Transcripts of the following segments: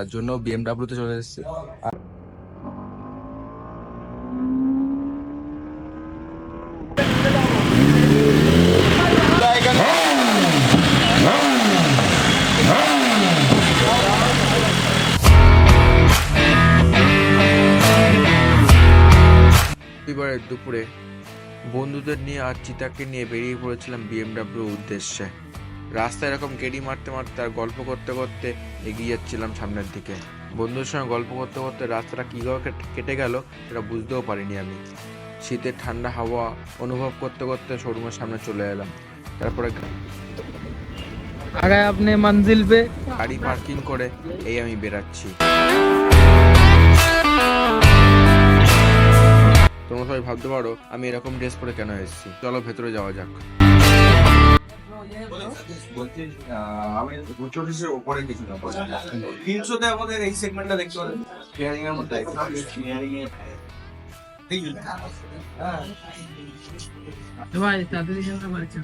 তার জন্য বিএমডাব্লিউতে চলে এসেছি। এবারে দুপুরে বন্ধুদের নিয়ে আর চিতাকে নিয়ে বেরিয়ে পড়েছিলাম বিএমডাব্লিউর উদ্দেশ্যে। রাস্তায় এরকম গেড়ি মারতে মারতে আর গল্প করতে করতে এগিয়ে যাচ্ছিলাম সামনের দিকে। বন্ধুদের সঙ্গে গল্প করতে করতে রাস্তাটা কীভাবে কেটে গেল সেটা বুঝতেও পারিনি আমি। শীতের ঠান্ডা হাওয়া অনুভব করতে করতে শোরুমের সামনে চলে এলাম। তারপরে আগে আপনি মঞ্জিল পে গাড়ি পার্কিং করে এই আমি বেরাচ্ছি। তোমরা সবাই ভাবতে পারো আমি এরকম ড্রেস পরে কেন এসেছি। চলো ভেতরে যাওয়া যাক। আমি 40-এর উপরে কিছু না, 300-তে আমাদের এই সেগমেন্টটা দেখতে পারেন। হেয়ারিং এর মধ্যে ভাই তাড়াতাড়ি জানতে পারছেন।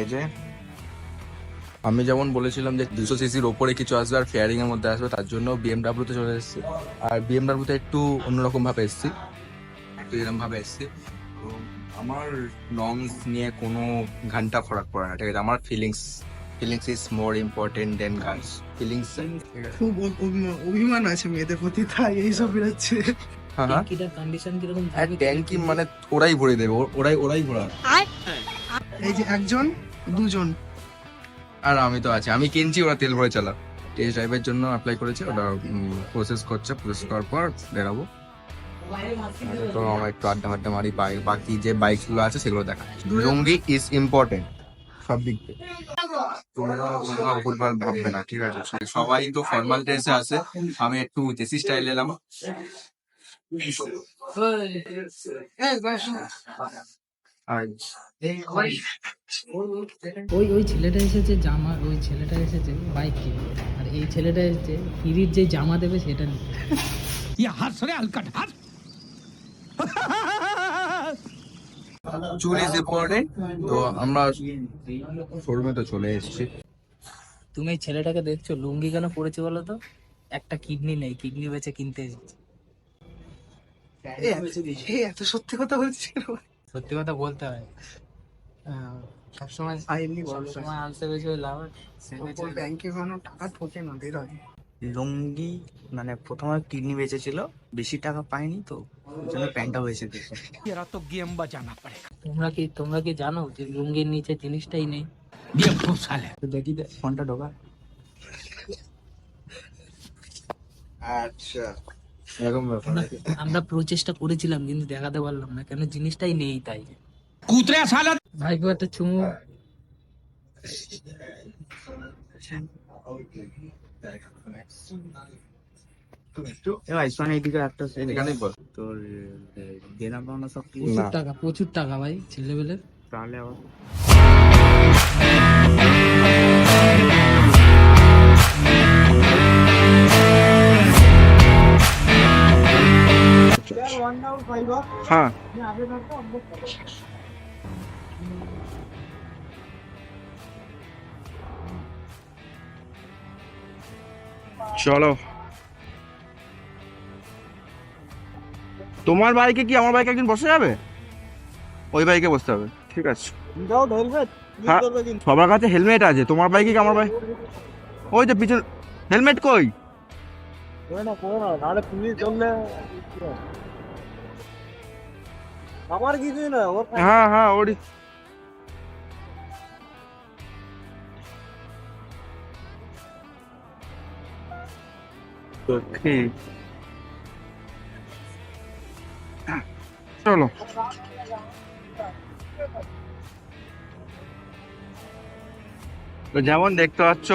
এই যে আমি যেমন বলেছিলাম যে 200 সিসির ওপরে কিছু আসবে আর ফেয়ারিং এর মধ্যে আসবে, তার জন্য বিএমডাব্লিউতে চলে এসেছি। আর বিএমডাব্লিউতে একটু অন্যরকম ভাবে এসেছি, একটু এরকম ভাবে এসেছি। তো আমার নর্মস নিয়ে কোনো ঘন্টা ফরাক পড়ে না, ঠিক আছে? আমার feelings is more important than girls feelings. খুব অভিমান আছে মেয়েদের প্রতি, তাই এইসব বেরোচ্ছে। হ্যাঁ হ্যাঁ, ট্যাঙ্কিটার কন্ডিশন কিরকম? ট্যাঙ্কি মানে ওরাই ভরে দেবে, ওরাই ভরা। এই যে একজন দুজন, আর আমি তো আছি, আমি কিনছি, ওরা তেল ভরে চালা। টেস্ট ড্রাইভের জন্য অ্যাপ্লাই করেছে, ওটা প্রসেস করছে, প্রসেস করার পর বেরাবো। তো আমরা একটু আড্ডা মারি, বাকি যে বাইকগুলো আছে সেগুলো দেখা। লুঙ্গি ইজ ইম্পর্টেন্ট সব দিক থেকে। তোমরা ভুলভাল ভাববে না, ঠিক আছে? সবাই তো ফর্মাল ড্রেসে আছে, আমি একটু দেশি স্টাইল এলাম। ওই ছেলেটা এসেছে জামা, ওই ছেলেটা এসেছে বাইক কিনে, আর এই ছেলেটা এসেছে ফিরির যে জামা দেবে সেটা নিতে। চুল ইজ ইম্পর্টেন্ট। তো আমরা শোরুমে তো চলে এসেছি। তুমি এই ছেলেটাকে দেখছো লুঙ্গি কেন পরেছে বলো তো? একটা কিডনি নেই, কিডনি বেচে কিনতে এসেছে। এত সত্যি কথা বলছি। সত্যি কথা বলতে হয়, সবসময় সবসময় আনতে বেশি লাভ। ব্যাংকে কোনো টাকা ঢোকে না, বের হয়। লুঙ্গি মানে প্রথমে কিডনি বেঁচেছিল, বেশি টাকা পাইনি তো ওই জন্য প্যান্টটা বেঁচে দিয়েছে। তোমরা কি জানো যে লুঙ্গির নিচে জিনিসটাই নেই? দেখি ফোনটা ঢোকা। আচ্ছা, এরকম ব্যাপার। আমরা প্রচেষ্টা করেছিলাম কিন্তু দেখাতে পারলাম না, কেন জিনিসটাই নেই তাই। ভাইকে একটা চুমু। ভাই শোন, এইদিকে একটা এখানেই বল। তোর দেনা পাওনা সব প্রচুর টাকা ভাই ছেলেবেলে। তাহলে আবার হ্যাঁ, চলো। তোমার বাইকে কি আমার বাইকে একদিন বসে যাবে? ওই বাইকে বসতে হবে, ঠিক আছে? হ্যাঁ, সবার কাছে হেলমেট আছে, তোমার বাইকে কি আমার বাইক? ওই তো পিছনে হেলমেট কই? আমার কিছুই না, হ্যাঁ হ্যাঁ, ওরই। তো ঠিক, চলো। তো যেমন দেখতে পাচ্ছ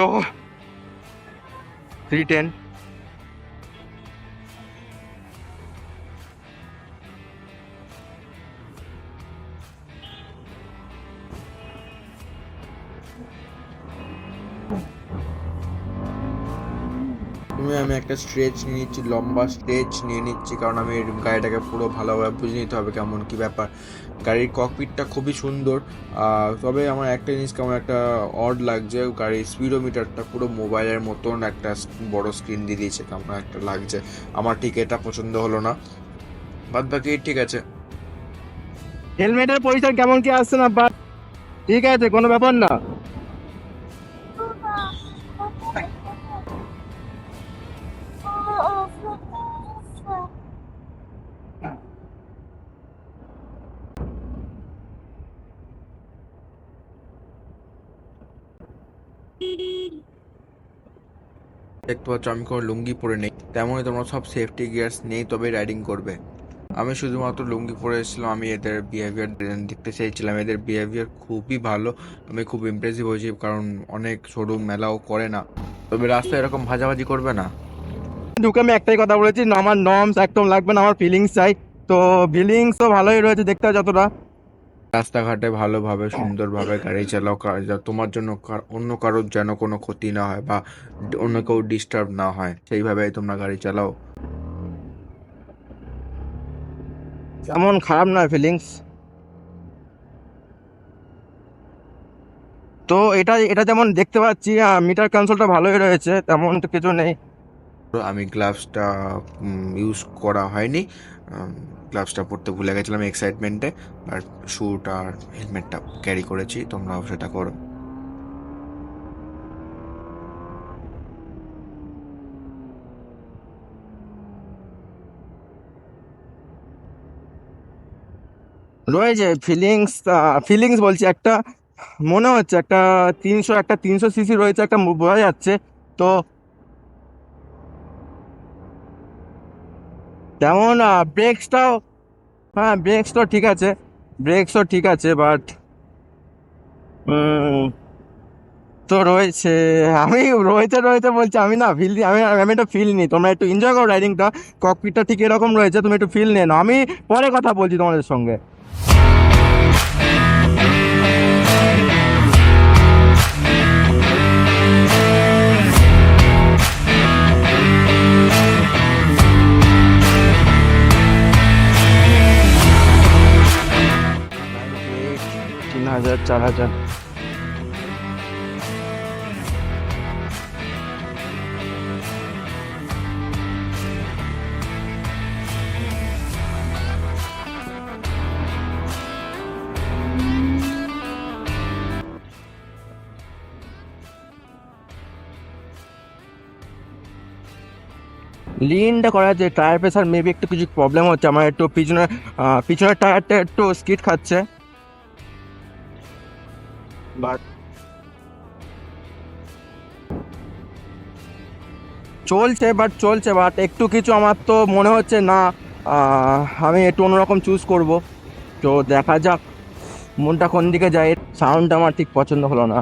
310। প্রথমে আমি একটা স্ট্রেচ নিয়ে নিচ্ছি, লম্বা স্ট্রেচ নিয়ে নিচ্ছি, কারণ আমি গাড়িটাকে পুরো ভালোভাবে বুঝে নিতে হবে কেমন কি ব্যাপার। গাড়ির ককপিটটা খুবই সুন্দর, তবে আমার একটা জিনিস কেমন একটা অড লাগছে, গাড়ির স্পিডোমিটারটা পুরো মোবাইলের মতন একটা বড় স্ক্রিন দিয়ে দিয়েছে, কেমন একটা লাগছে। আমার ঠিক এটা পছন্দ হলো না, বাদ বাকি ঠিক আছে। হেলমেটের পজিশন কেমন কি আসছে না বা ঠিক আছে, কোনো ব্যাপার না। দেখতে পাচ্ছ আমি কোনো লুঙ্গি পরে নেই, তেমনই তোমরা সব সেফটি গিয়ার্স নেই তবে রাইডিং করবে। আমি শুধুমাত্র লুঙ্গি পরে এসেছিলাম, আমি এদের বিহেভিয়ার দেখতে চাইছিলাম, এদের বিহেভিয়ার খুবই ভালো, আমি খুব ইমপ্রেসিভ হয়েছি, কারণ অনেক শোরুম মেলাও করে না, তবে রাস্তায় এরকম ভাজাভাজি করবে না। ঢুকে আমি একটাই কথা বলেছি, না আমার নর্মস একদম লাগবে না, আমার ফিলিংস চাই। তো ফিলিংস তো ভালোই রয়েছে দেখতে যতটা। রাস্তাঘাটে ভালোভাবে সুন্দরভাবে গাড়ি চালাও, তোমার জন্য অন্য কারোর যেন কোনো ক্ষতি না হয় বা অন্য কেউ ডিস্টার্ব না হয়, সেইভাবে তোমরা গাড়ি চালাও। এমন খারাপ নয় ফিলিংস। তো এটা এটা যেমন দেখতে পাচ্ছি মিটার কনসোলটা ভালোই রয়েছে, তেমন তো কিছু নেই। আমি গ্লাভসটা ইউজ করা হয়নি, গ্লাভসটা পরতে ভুলে গেছিলাম এক্সাইটমেন্টে, আর শ্যুট আর হেলমেটটা ক্যারি করেছি, তোমরাও সেটা করো। রয়েছে ফিলিংস, ফিলিংস বলছি একটা মনে হচ্ছে একটা 300 সিসি রয়েছে, একটা বোঝা যাচ্ছে। তো তেমন ব্রেকসটাও, হ্যাঁ ব্রেকসটাও ঠিক আছে, ব্রেকসও ঠিক আছে, বাট তো রয়েছে, আমি রয়েছে রয়েছে বলছি, আমি না ফিল আমি একটা ফিল নিই, তোমরা একটু এনজয় করো রাইডিংটা। ককপিটটা ঠিক এরকম রয়েছে, তুমি একটু ফিল নিয়ে নাও, আমি পরে কথা বলছি তোমাদের সঙ্গে। তিন হাজার 4000 লিনটা করা আছে, টায়ার প্রেসার মেবি একটু কিছু প্রবলেম হচ্ছে আমার, একটু পিছনের টায়ারটা একটু স্কিড খাচ্ছে, বাট চলছে বাট একটু কিছু আমার তো মনে হচ্ছে না, আমি একটু অন্যরকম চুজ করব। তো দেখা যাক মনটা কোন দিকে যায়, সাউন্ডটা আমার ঠিক পছন্দ হলো না।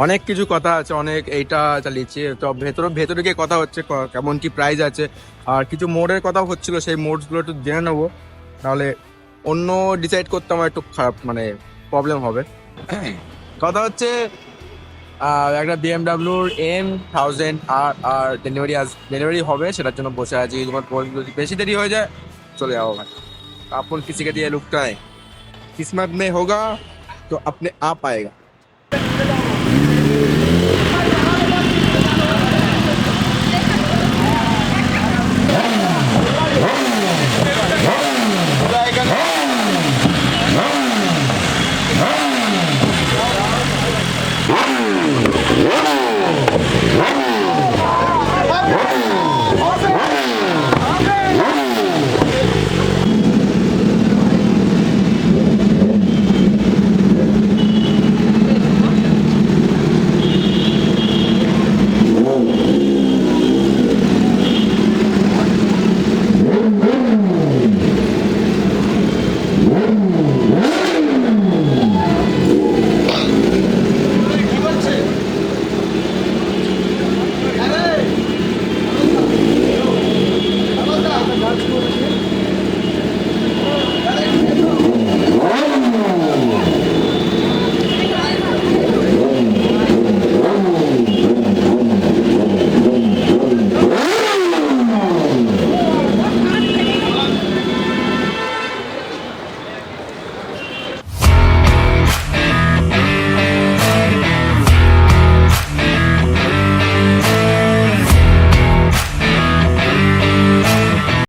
অনেক কিছু কথা আছে, অনেক এইটা চালিয়েছি, তো ভেতরে গিয়ে কথা হচ্ছে কেমন কি প্রাইস আছে, আর কিছু মোডের কথা হচ্ছিল, সেই মোডসগুলো একটু জেনে নেবো, নাহলে অন্য ডিসাইড করতে আমার একটু খারাপ মানে প্রবলেম হবে। কথা হচ্ছে একটা বিএমডাব্লিউর M1000 আর ডেলিভারি হবে, সেটার জন্য বসে আছি। তোমার যদি বেশি দেরি হয়ে যায় চলে যাবো ভাই, আপন किसी के दिए लुकता है, किस्मत में होगा तो अपने आप आएगा।